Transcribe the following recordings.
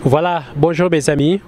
Voilà, bonjour mes amis.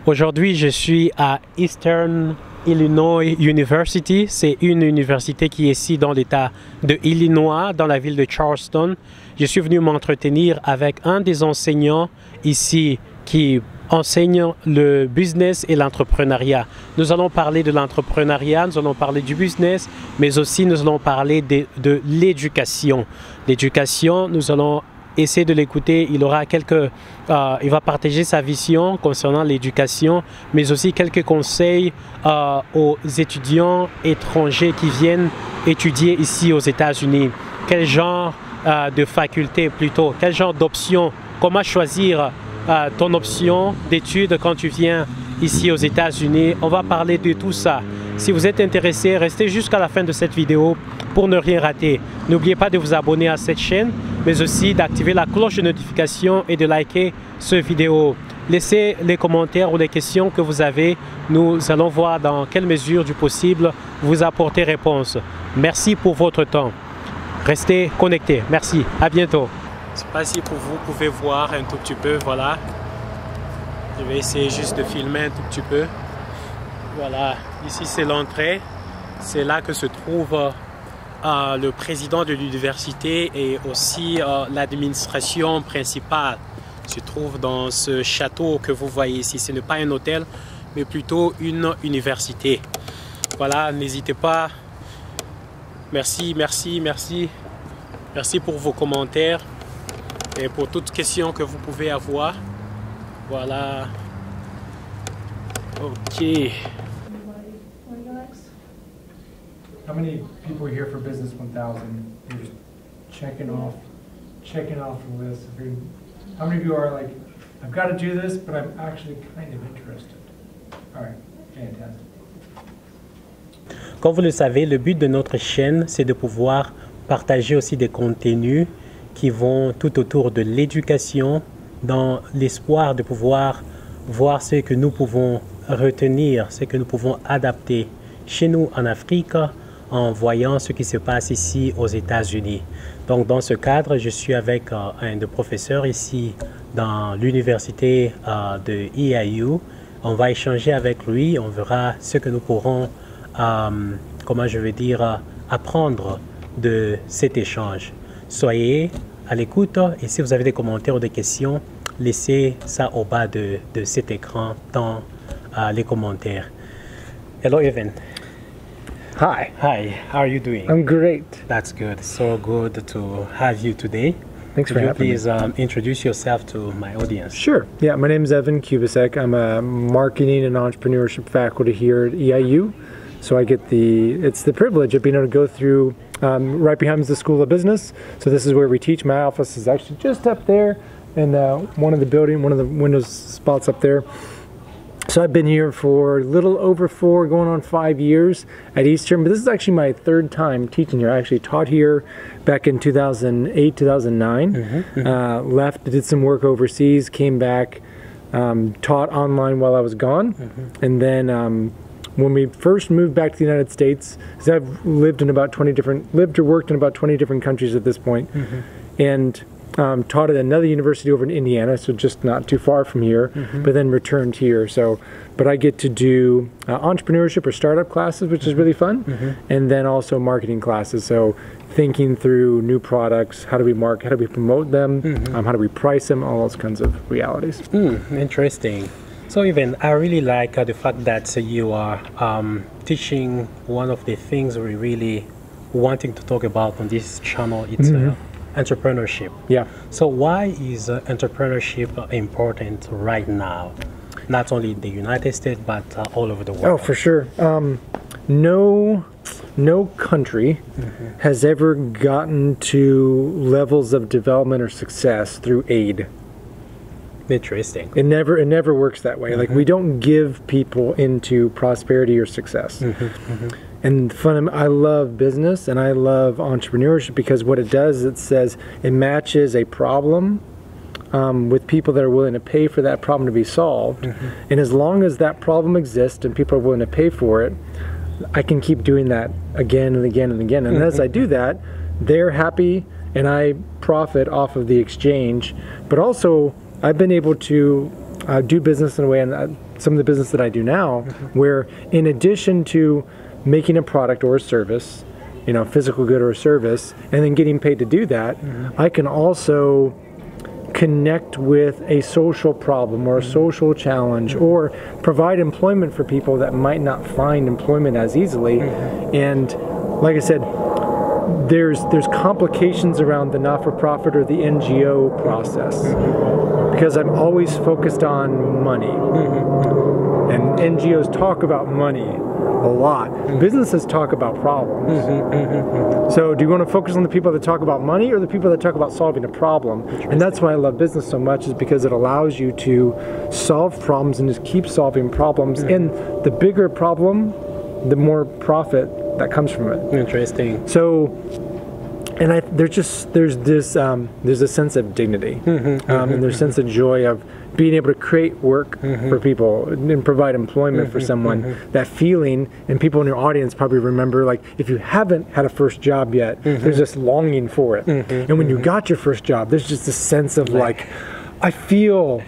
Aujourd'hui, je suis à Eastern Illinois University. C'est une université qui est ici dans l'État de Illinois, dans la ville de Charleston. Je suis venu m'entretenir avec un des enseignants ici qui enseigne le business et l'entrepreneuriat. Nous allons parler de l'entrepreneuriat, nous allons parler du business, mais aussi nous allons parler de l'éducation. L'éducation, nous allons essayer de l'écouter. Il aura il va partager sa vision concernant l'éducation, mais aussi quelques conseils aux étudiants étrangers qui viennent étudier ici aux États-Unis. Quel genre de faculté plutôt, quel genre d'option, comment choisir ton option d'études quand tu viens ici aux États-Unis. On va parler de tout ça. Si vous êtes intéressé, restez jusqu'à la fin de cette vidéo pour ne rien rater. N'oubliez pas de vous abonner à cette chaîne, mais aussi d'activer la cloche de notification et de liker cette vidéo. Laissez les commentaires ou les questions que vous avez. Nous allons voir dans quelle mesure du possible vous apporter réponse. Merci pour votre temps. Restez connectés. Merci. À bientôt. Je ne sais pas si vous pouvez voir un tout petit peu. Voilà. Je vais essayer juste de filmer un tout petit peu. Voilà. Ici, c'est l'entrée. C'est là que se trouve le président de l'université et aussi l'administration principale se trouve dans ce château que vous voyez ici. Ce n'est pas un hôtel, mais plutôt une université. Voilà, n'hésitez pas. Merci, merci, merci. Merci pour vos commentaires et pour toutes questions que vous pouvez avoir. Voilà. Ok. How many people are here for Business 1000? You're just checking off the list. How many of you are like, I've got to do this, but I'm actually kind of interested? All right, fantastic. Comme vous le savez, le but de notre chaîne, c'est de pouvoir partager aussi des contenus qui vont tout autour de l'éducation, dans l'espoir de pouvoir voir ce que nous pouvons retenir, ce que nous pouvons adapter chez nous en Afrique, en voyant ce qui se passe ici aux États-Unis. Donc dans ce cadre, je suis avec un des professeurs ici dans l'université de EIU. On va échanger avec lui, on verra ce que nous pourrons, comment je vais dire, apprendre de cet échange. Soyez à l'écoute et si vous avez des commentaires ou des questions, laissez ça au bas de cet écran dans les commentaires. Hello Evan. Hi. Hi, how are you doing? I'm great. That's good. So good to have you today. Thanks for having me. Please introduce yourself to my audience. Sure. Yeah, my name is Evan Kubicek. I'm a marketing and entrepreneurship faculty here at EIU. So I get it's the privilege of being able to go through right behind the School of Business. So this is where we teach. My office is actually just up there in one of the windows spots up there. So I've been here for a little over 4, going on 5 years at Eastern, but this is actually my 3rd time teaching here. I actually taught here back in 2008, 2009, left, did some work overseas, came back, taught online while I was gone, and then when we first moved back to the United States, because I've lived or worked in about 20 different countries at this point, and taught at another university over in Indiana, so just not too far from here, but then returned here. But I get to do entrepreneurship or startup classes, which is really fun, and then also marketing classes. So thinking through new products, how do we market, how do we promote them, how do we price them, all those kinds of realities. Interesting. So Evan, I really like the fact that you are teaching one of the things we're really wanting to talk about on this channel. It's entrepreneurship. Yeah. So why is entrepreneurship important right now? Not only in the United States, but all over the world. Oh, for sure. No country has ever gotten to levels of development or success through aid. Interesting. It never works that way. Like we don't give people into prosperity or success. And I love business and I love entrepreneurship because what it does is it says it matches a problem with people that are willing to pay for that problem to be solved. And as long as that problem exists and people are willing to pay for it, I can keep doing that again and again and again. And as I do that, they're happy and I profit off of the exchange. But also, I've been able to do business in a way, and some of the business that I do now, where in addition to making a product or a service, you know, physical good or a service, and then getting paid to do that, I can also connect with a social problem or a social challenge, or provide employment for people that might not find employment as easily. And like I said, there's complications around the not-for-profit or the NGO process, because I'm always focused on money. And NGOs talk about money a lot. Businesses talk about problems. So do you want to focus on the people that talk about money or the people that talk about solving a problem? And that's why I love business so much, is because it allows you to solve problems and just keep solving problems. And the bigger problem, the more profit that comes from it. Interesting. So, and there's a sense of dignity, and there's a sense of joy of being able to create work for people and provide employment for someone. That feeling, and people in your audience probably remember, like, if you haven't had a first job yet, there's this longing for it. And when you got your first job, there's just a sense of like, I feel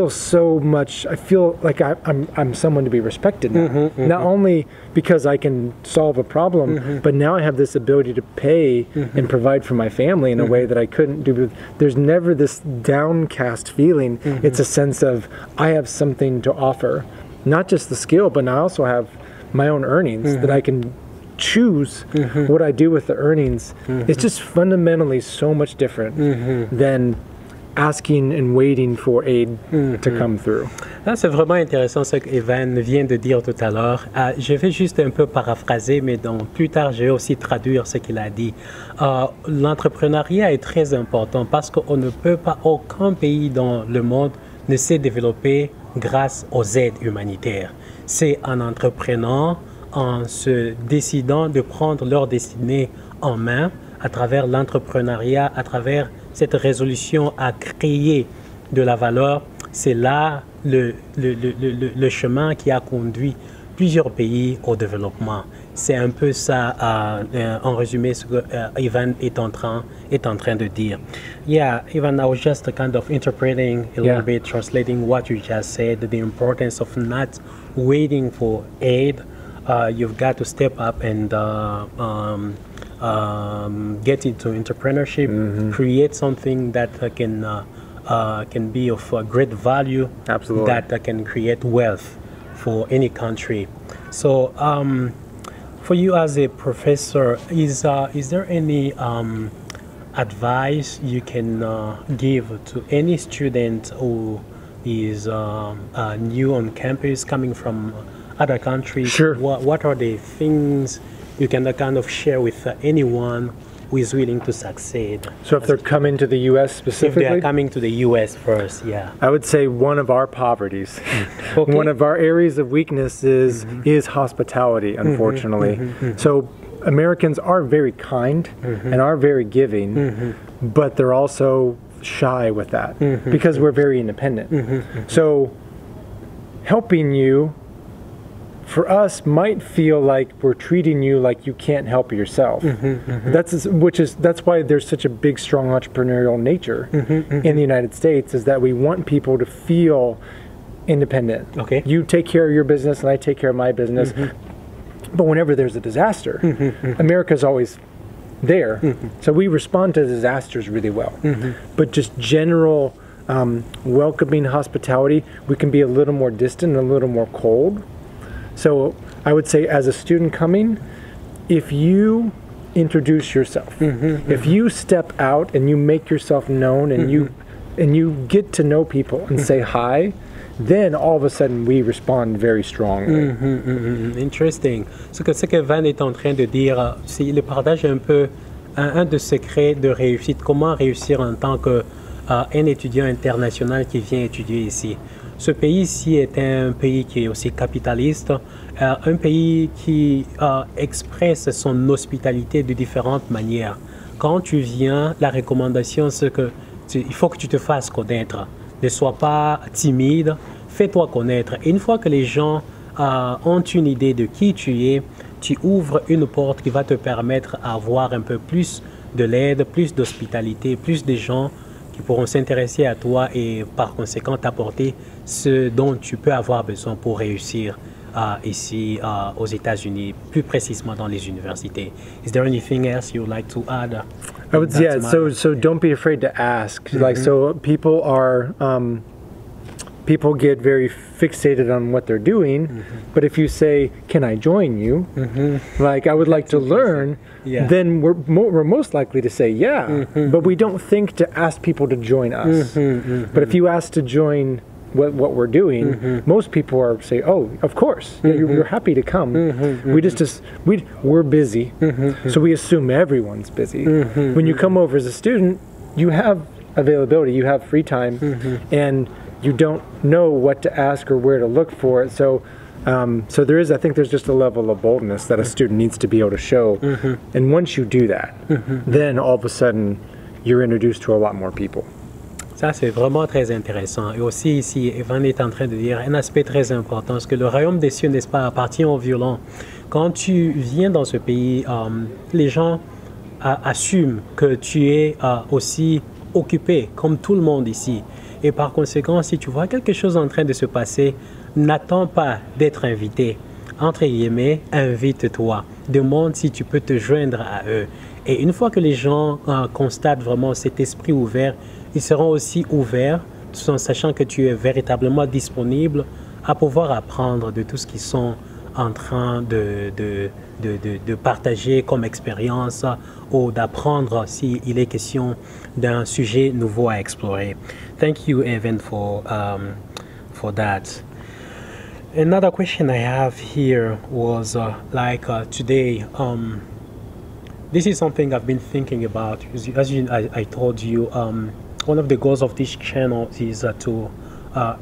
so much. I feel like I'm someone to be respected now. Not only because I can solve a problem, but now I have this ability to pay and provide for my family in a way that I couldn't do. There's never this downcast feeling. It's a sense of, I have something to offer, not just the skill, but I also have my own earnings that I can choose what I do with the earnings. It's just fundamentally so much different than asking and waiting for aid to come through. C'est vraiment intéressant ce qu'Evan vient de dire tout à l'heure. Je vais juste un peu paraphraser, mais donc plus tard, je vais aussi traduire ce qu'il a dit. L'entrepreneuriat est très important parce qu'on ne peut pas, aucun pays dans le monde ne s'est développé grâce aux aides humanitaires. C'est en entreprenant, en se décidant de prendre leur destinée en main à travers l'entrepreneuriat, à travers cette résolution à créer de la valeur. C'est là le chemin qui a conduit plusieurs pays au développement. C'est un peu ça, en résumé, ce que Evan est en train de dire. Yeah, Evan, I was just kind of interpreting a little bit, translating what you just said, the importance of not waiting for aid. You've got to step up and get into entrepreneurship, create something that can be of great value. Absolutely. That can create wealth for any country. So, for you as a professor, is there any advice you can give to any student who is new on campus, coming from other countries? Sure. What are the things you can kind of share with anyone who is willing to succeed? So if they're coming to the U.S. specifically? If they are coming to the U.S. first, yeah. I would say one of our poverties, one of our areas of weakness is hospitality, unfortunately. So Americans are very kind and are very giving, but they're also shy with that because we're very independent. So helping you, for us, might feel like we're treating you like you can't help yourself. That's why there's such a big, strong entrepreneurial nature in the United States, is that we want people to feel independent. Okay. You take care of your business and I take care of my business. But whenever there's a disaster, America's always there. So we respond to disasters really well. But just general welcoming hospitality, we can be a little more distant and a little more cold. So I would say, as a student coming, if you introduce yourself, if you step out and you make yourself known and you get to know people and say hi, then all of a sudden we respond very strongly. Interesting. Ce que Van est en train de dire, c'est il partage un peu un des secrets de réussite. Comment réussir en tant qu'un étudiant international qui vient étudier ici. Ce pays-ci est un pays qui est aussi capitaliste, un pays qui expresse son hospitalité de différentes manières. Quand tu viens, la recommandation, c'est que il faut que tu te fasses connaître. Ne sois pas timide, fais-toi connaître. Et une fois que les gens ont une idée de qui tu es, tu ouvres une porte qui va te permettre d'avoir un peu plus de l'aide, plus d'hospitalité, plus de gens qui pourront s'intéresser à toi et par conséquent t'apporter ce dont tu peux avoir besoin pour réussir ici aux États-Unis, plus précisément dans les universités. Is there anything else you would like to add? I would, yeah. So don't be afraid to ask. Like, so people are people get very fixated on what they're doing, but if you say, "Can I join you?" Like, I would like to learn, then we're most likely to say, "Yeah." But we don't think to ask people to join us. But if you ask to join what we're doing, most people are say, "Oh, of course, you're happy to come." We're busy, so we assume everyone's busy. When you come over as a student, you have availability, you have free time, and you don't know what to ask or where to look for it. So there is, I think there's just a level of boldness that a student needs to be able to show. And once you do that, then all of a sudden you're introduced to a lot more people. Ça, c'est vraiment très intéressant. Et aussi, ici, Evan est en train de dire un aspect très important, parce que le royaume des cieux, n'est-ce pas, appartient aux violents. Quand tu viens dans ce pays, les gens assument que tu es aussi occupé, comme tout le monde ici. Et par conséquent, si tu vois quelque chose en train de se passer, n'attends pas d'être invité. Entre guillemets, invite-toi. Demande si tu peux te joindre à eux. Et une fois que les gens constatent vraiment cet esprit ouvert, ils seront aussi ouverts, tout en sachant que tu es véritablement disponible à pouvoir apprendre de tout ce qu'ils sont en train de partager comme expérience ou d'apprendre s'il est question d'un sujet nouveau à explorer. Thank you, Evan, for that. Another question I have here was today, this is something I've been thinking about. I told you, one of the goals of this channel is to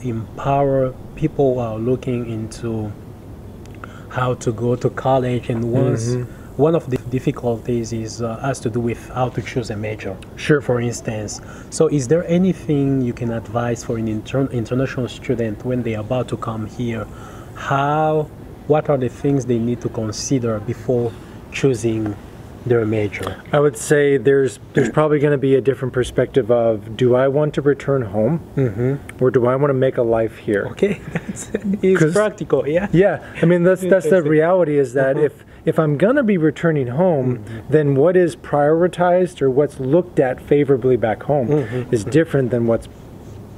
empower people who are looking into how to go to college, and one of the difficulties has to do with how to choose a major. Sure. For instance. So is there anything you can advise for an international student when they're about to come here? What are the things they need to consider before choosing their major? I would say there's probably going to be a different perspective of, do I want to return home, or do I want to make a life here? Okay, it's practical, yeah. Yeah, I mean that's the reality is that if I'm going to be returning home, then what is prioritized or what's looked at favorably back home is different than what's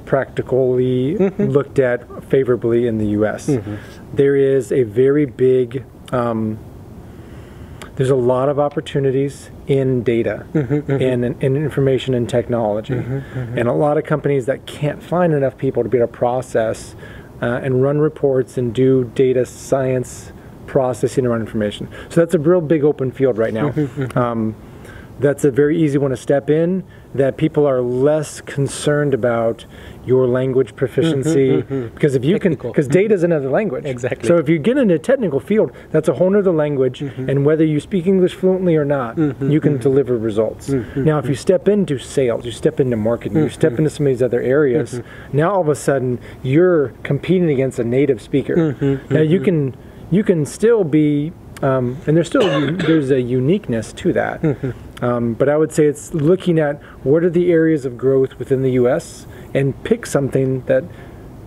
practically looked at favorably in the U.S. There is a very big there's a lot of opportunities in data and in information and technology, and a lot of companies that can't find enough people to be able to process and run reports and do data science processing around information. So that's a real big open field right now. That's a very easy one to step in, that people are less concerned about your language proficiency, because if you because data is another language. Exactly. So if you get into a technical field, that's a whole nother language, and whether you speak English fluently or not, you can deliver results. Now, if you step into sales, you step into marketing, you step into some of these other areas, now all of a sudden you're competing against a native speaker. Now you can still be, and there's a uniqueness to that. But I would say it's looking at what are the areas of growth within the U.S. and pick something that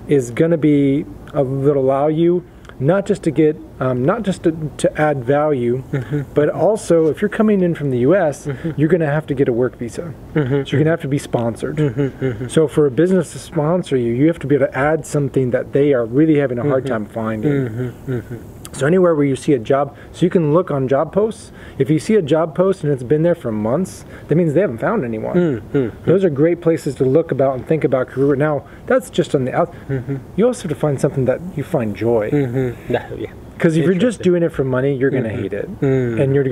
is going to be that allow you not just to get to add value, but also if you're coming in from the U.S., you're going to have to get a work visa. So you're going to have to be sponsored. So for a business to sponsor you, you have to be able to add something that they are really having a hard time finding. So anywhere where you see a job, so you can look on job posts. If you see a job post and it's been there for months, that means they haven't found anyone. Those are great places to look about and think about career. Now, that's just on the out. You also have to find something that you find joy. Because if you're just doing it for money, you're going to hate it, and you're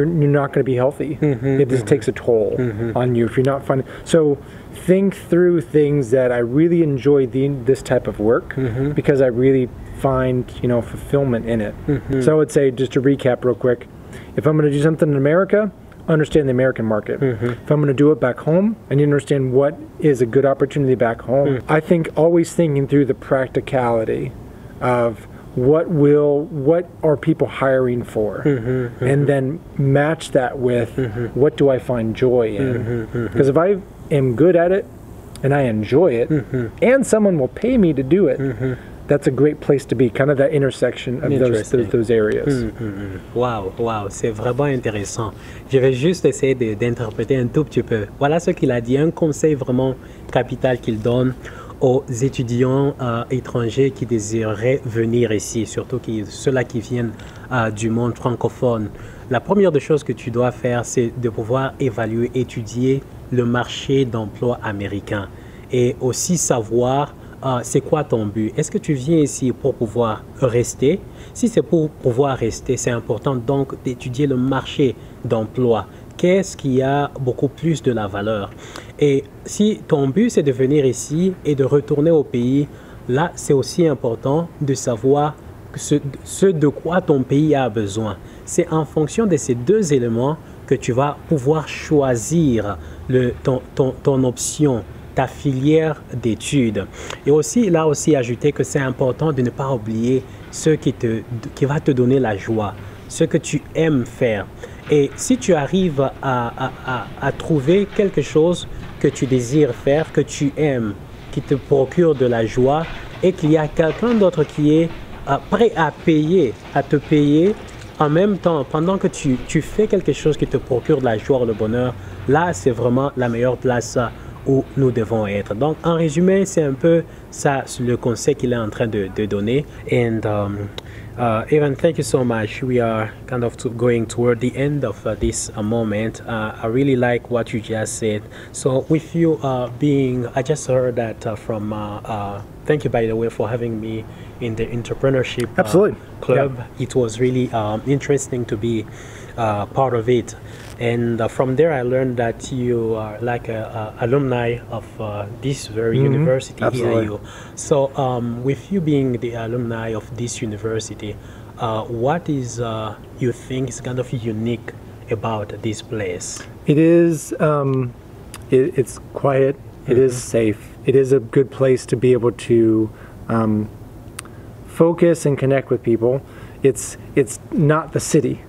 not going to be healthy. It just takes a toll on you if you're not finding. So think through things that I really enjoy this type of work because I really find fulfillment in it. So I would say, just to recap real quick, if I'm going to do something in America, understand the American market. If I'm going to do it back home, I need to understand what is a good opportunity back home. I think always thinking through the practicality of what are people hiring for, and then match that with what do I find joy in. Because if I am good at it and I enjoy it, and someone will pay me to do it, that's a great place to be, kind of that intersection of those areas. Wow, wow, c'est vraiment intéressant. Je vais juste essayer d'interpréter un tout petit peu. Voilà ce qu'il a dit, un conseil vraiment capital qu'il donne aux étudiants étrangers qui désireraient venir ici, surtout ceux-là qui viennent du monde francophone. La première des choses que tu dois faire, c'est de pouvoir évaluer, étudier le marché d'emploi américain et aussi savoir c'est quoi ton but. Est-ce que tu viens ici pour pouvoir rester? Si c'est pour pouvoir rester, c'est important donc d'étudier le marché d'emploi. Qu'est-ce qui a beaucoup plus de la valeur? Et si ton but, c'est de venir ici et de retourner au pays, là, c'est aussi important de savoir ce de quoi ton pays a besoin. C'est en fonction de ces deux éléments que tu vas pouvoir choisir ton option, ta filière d'études. Et aussi, il a aussi ajouté que c'est important de ne pas oublier ce qui va te donner la joie, ce que tu aimes faire. Et si tu arrives à trouver quelque chose que tu désires faire, que tu aimes, qui te procure de la joie, et qu'il y a quelqu'un d'autre qui est prêt à te payer en même temps, pendant que tu fais quelque chose qui te procure de la joie ou le bonheur, là, c'est vraiment la meilleure place où nous devons être. Donc, en résumé, c'est un peu ça le conseil qu'il est en train de donner. And Evan, thank you so much. We are kind of going toward the end of this moment. I really like what you just said. So with you I just heard that from, thank you by the way for having me in the entrepreneurship club. Yeah. It was really interesting to be part of it. And from there, I learned that you are like a alumni of this very university, EIU. So with you being the alumni of this university, what is you think is kind of unique about this place? It is, it's quiet, it is safe, it is a good place to be able to focus and connect with people. It's not the city.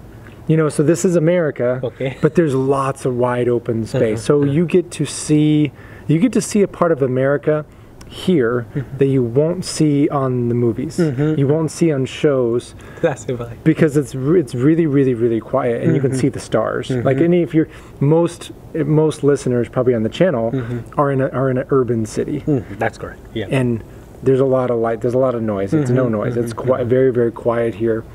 You know, so this is America, but there's lots of wide open space. So you get to see a part of America here that you won't see on the movies. You won't see on shows. That's right. Because it's really, really, really quiet, and you can see the stars. Like if you're most listeners probably on the channel are in an urban city. That's correct. Yeah. And there's a lot of light. There's a lot of noise. It's no noise. It's very, very quiet here.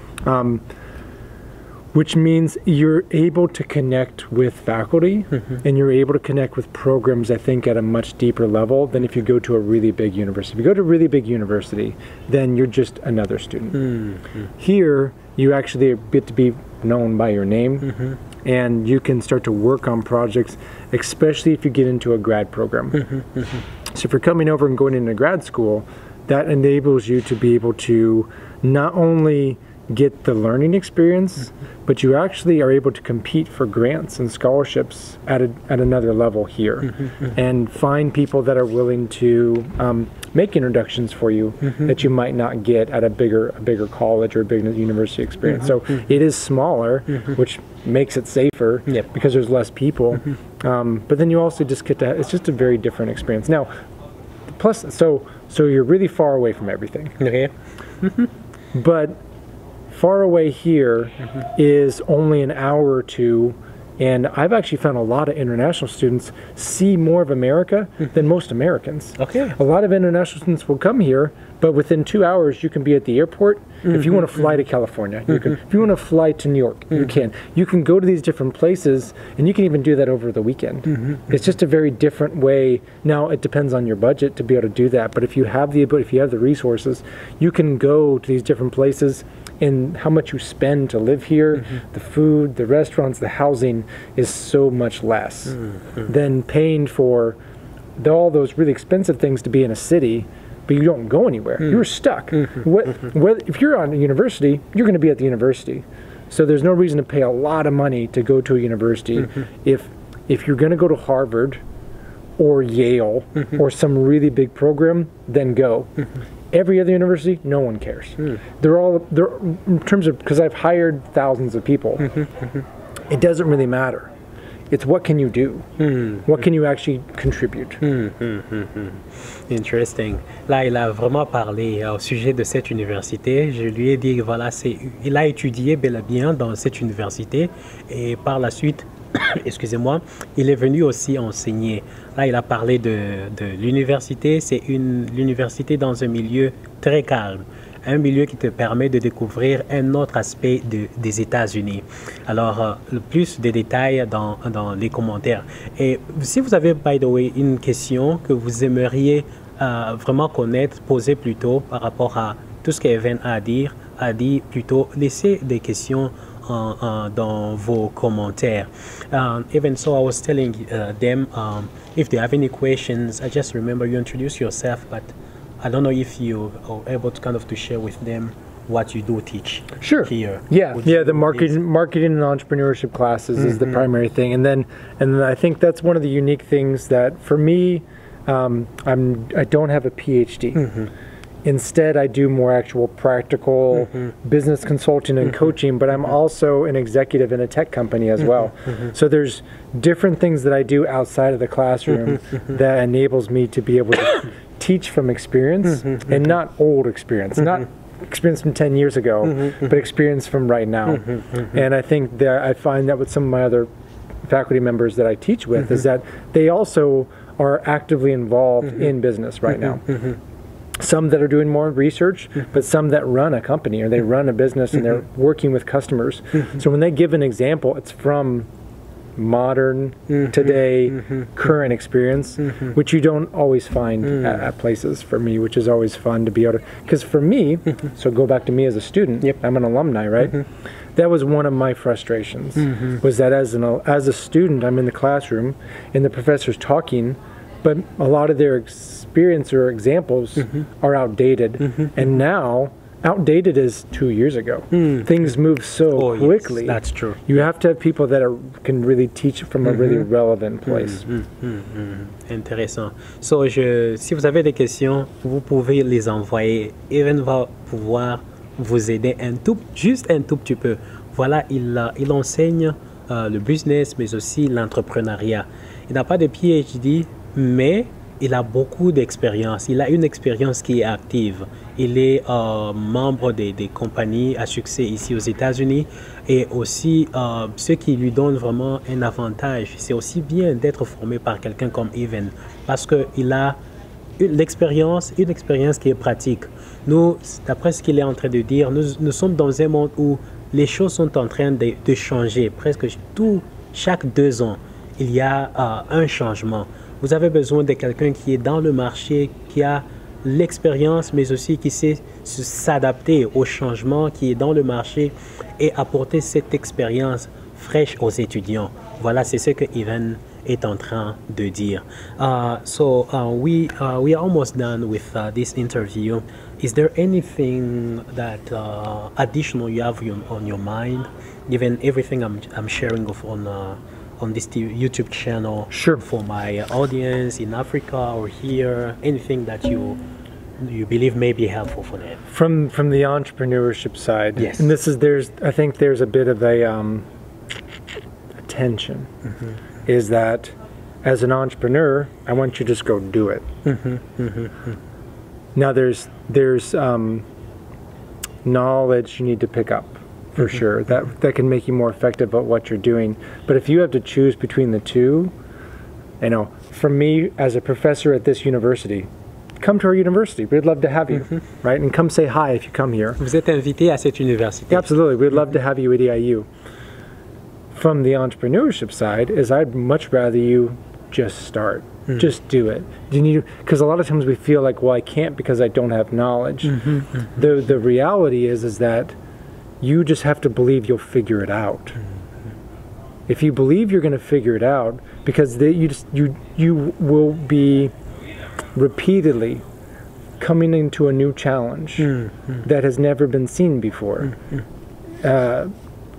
Which means you're able to connect with faculty and you're able to connect with programs, I think, at a much deeper level than if you go to a really big university. If you go to a really big university, then you're just another student. Here, you actually get to be known by your name and you can start to work on projects, especially if you get into a grad program. So if you're coming over and going into grad school, that enables you to be able to not only get the learning experience, but you actually are able to compete for grants and scholarships at another level here, and find people that are willing to make introductions for you that you might not get at a bigger college or a big university experience. So it is smaller, which makes it safer because there's less people. But then you also just get to, it's just a very different experience. Now, plus, so you're really far away from everything. But far away here is only an hour or two, and I've actually found a lot of international students see more of America than most Americans. A lot of international students will come here, but within 2 hours you can be at the airport. If you want to fly to California, you can. If you want to fly to New York, you can. You can go to these different places, and you can even do that over the weekend. It's just a very different way. Now, it depends on your budget to be able to do that, but if you have the ability, if you have the resources, you can go to these different places, and how much you spend to live here, the food, the restaurants, the housing is so much less than paying for all those really expensive things to be in a city, but you don't go anywhere. You're stuck. If you're on a university, you're going to be at the university. So there's no reason to pay a lot of money to go to a university. If you're going to go to Harvard or Yale or some really big program, then go. Every other university, no one cares. They're in terms of, because I've hired thousands of people, it doesn't really matter. It's what can you do? What can you actually contribute? Interesting. Là, il a vraiment parlé au sujet de cette université. Je lui ai dit, voilà, il a étudié bel et bien dans cette université et par la suite, excusez-moi, il est venu aussi enseigner. Là, il a parlé de l'université. C'est l'université dans un milieu très calme. Un milieu qui te permet de découvrir un autre aspect des États-Unis. Alors, le plus de détails dans les commentaires. Et si vous avez, by the way, une question que vous aimeriez vraiment connaître, poser plutôt par rapport à tout ce qu'Evan a dit plutôt, laissez des questions dans vos commentaires. Even so, I was telling them if they have any questions. I just remember you introduce yourself, but I don't know if you are able to kind of to share with them what you do teach here. Yeah, the marketing and entrepreneurship classes is the primary thing, and then I think that's one of the unique things that for me, I don't have a PhD. Instead, I do more actual practical business consulting and coaching, but I'm also an executive in a tech company as well. So there's different things that I do outside of the classroom that enables me to be able to teach from experience and not old experience, not experience from 10 years ago, but experience from right now. And I think that I find that with some of my other faculty members that I teach with is that they also are actively involved in business right now. Some that are doing more research, but some that run a company or they run a business and they're working with customers. So when they give an example, it's from modern, today, current experience, which you don't always find at places for me, which is always fun to be able to, because for me, so go back to me as a student, I'm an alumni, right? That was one of my frustrations, was that as a student, I'm in the classroom and the professor's talking, but a lot of their experience or examples are outdated. And now, outdated is 2 years ago. Things move so quickly. Yes, that's true. You have to have people that can really teach from a really relevant place. Intéressant. So, si vous avez des questions, vous pouvez les envoyer. Evan va pouvoir vous aider juste un tout petit peu. Voilà, il enseigne le business, mais aussi l'entrepreneuriat. Il n'a pas de PhD, mais il a beaucoup d'expérience. Il a une expérience qui est active. Il est membre des compagnies à succès ici aux États-Unis et aussi ce qui lui donne vraiment un avantage, c'est aussi bien d'être formé par quelqu'un comme Evan parce qu'il a une expérience qui est pratique. Nous, d'après ce qu'il est en train de dire, nous sommes dans un monde où les choses sont en train de changer. Presque chaque 2 ans, il y a un changement. Vous avez besoin de quelqu'un qui est dans le marché, qui a l'expérience, mais aussi qui sait s'adapter au changement qui est dans le marché et apporter cette expérience fraîche aux étudiants. Voilà, c'est ce que Evan est en train de dire. We are almost done with this interview. Is there anything that additional you have on your mind, given everything I'm sharing on this YouTube channel? Sure. For my audience in Africa or here, anything that you believe may be helpful for them? From the entrepreneurship side, yes. And I think there's a bit of a tension. Is that as an entrepreneur, I want you to just go do it. Now there's knowledge you need to pick up. For sure, that can make you more effective at what you're doing. But if you have to choose between the two, for me as a professor at this university, come to our university. We'd love to have you, right? And come say hi if you come here. Vous êtes invité à cette université. Absolutely, we'd love to have you at EIU. From the entrepreneurship side, I'd much rather you just start. Just do it. Because a lot of times we feel like, well, I can't because I don't have knowledge. The reality is that you just have to believe you'll figure it out. If you believe you're going to figure it out, because you will be repeatedly coming into a new challenge that has never been seen before.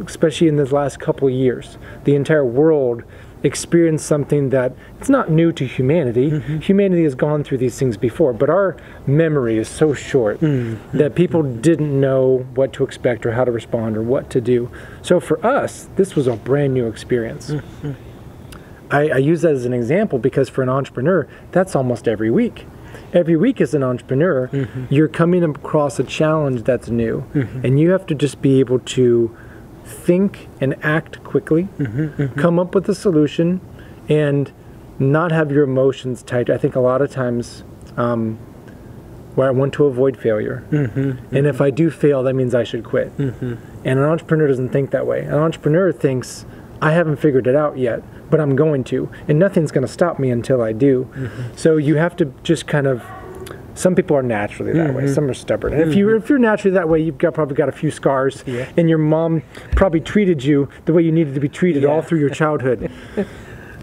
Especially in the last couple of years, the entire world experienced something that it's not new to humanity. Humanity has gone through these things before, but our memory is so short that people didn't know what to expect or how to respond or what to do. So for us, this was a brand new experience. I use that as an example because for an entrepreneur, that's almost every week. Every week as an entrepreneur, you're coming across a challenge that's new, and you have to just be able to think and act quickly, come up with a solution, and not have your emotions tight. I think a lot of times where I want to avoid failure. And if I do fail, that means I should quit. And an entrepreneur doesn't think that way. An entrepreneur thinks, I haven't figured it out yet, but I'm going to, and nothing's going to stop me until I do. So you have to just kind of, some people are naturally that way, some are stubborn. And if you're naturally that way, you've probably got a few scars, and your mom probably treated you the way you needed to be treated all through your childhood.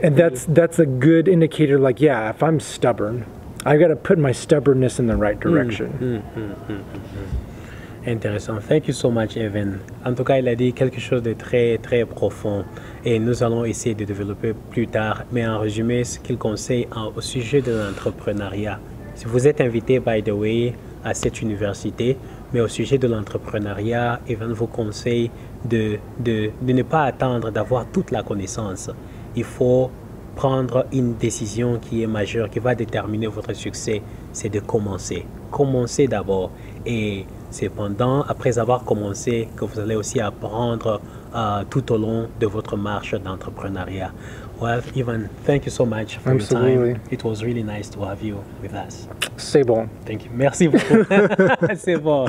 And that's a good indicator, like, yeah, if I'm stubborn, I've got to put my stubbornness in the right direction. Intéressant. Thank you so much, Evan. En tout cas, il a dit quelque chose de très, très profond et nous allons essayer de développer plus tard. Mais en résumé, ce qu'il conseille au sujet de l'entrepreneuriat. Si vous êtes invité, by the way, à cette université, mais au sujet de l'entrepreneuriat, Evan vous conseille de ne pas attendre d'avoir toute la connaissance. Il faut prendre une décision qui est majeure, qui va déterminer votre succès, c'est de commencer. Commencez d'abord. Et c'est après avoir commencé, que vous allez aussi apprendre tout au long de votre marche d'entrepreneuriat. Well, Evan, thank you so much for your time. It was really nice to have you with us. C'est bon. Thank you. Merci beaucoup. C'est bon.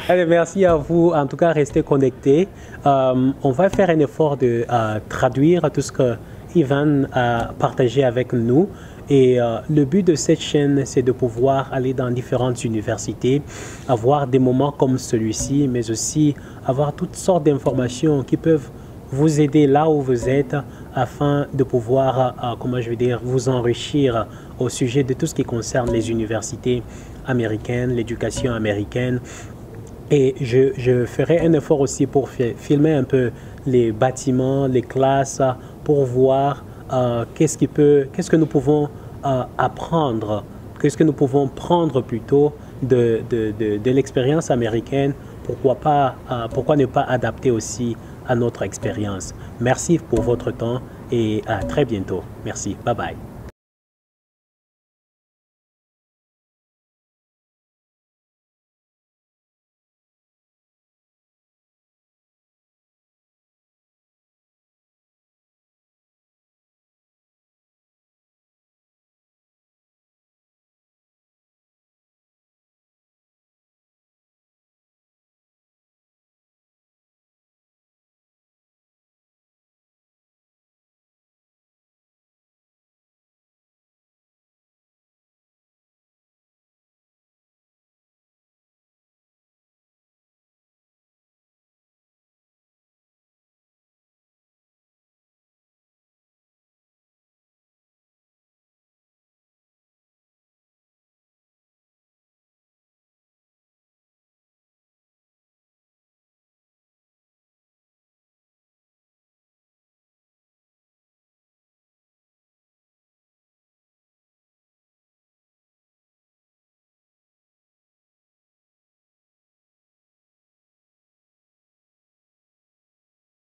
Allez, merci à vous. En tout cas, restez connectés. On va faire un effort de traduire tout ce que Evan a partagé avec nous. Et le but de cette chaîne, c'est de pouvoir aller dans différentes universités, avoir des moments comme celui-ci, mais aussi avoir toutes sortes d'informations qui peuvent vous aider là où vous êtes afin de pouvoir, comment je vais dire, vous enrichir au sujet de tout ce qui concerne les universités américaines, l'éducation américaine. Et je ferai un effort aussi pour filmer un peu les bâtiments, les classes, pour voir qu'est-ce que nous pouvons apprendre, qu'est-ce que nous pouvons prendre plutôt de l'expérience américaine, pourquoi ne pas adapter aussi à notre expérience. Merci pour votre temps et à très bientôt. Merci. Bye bye.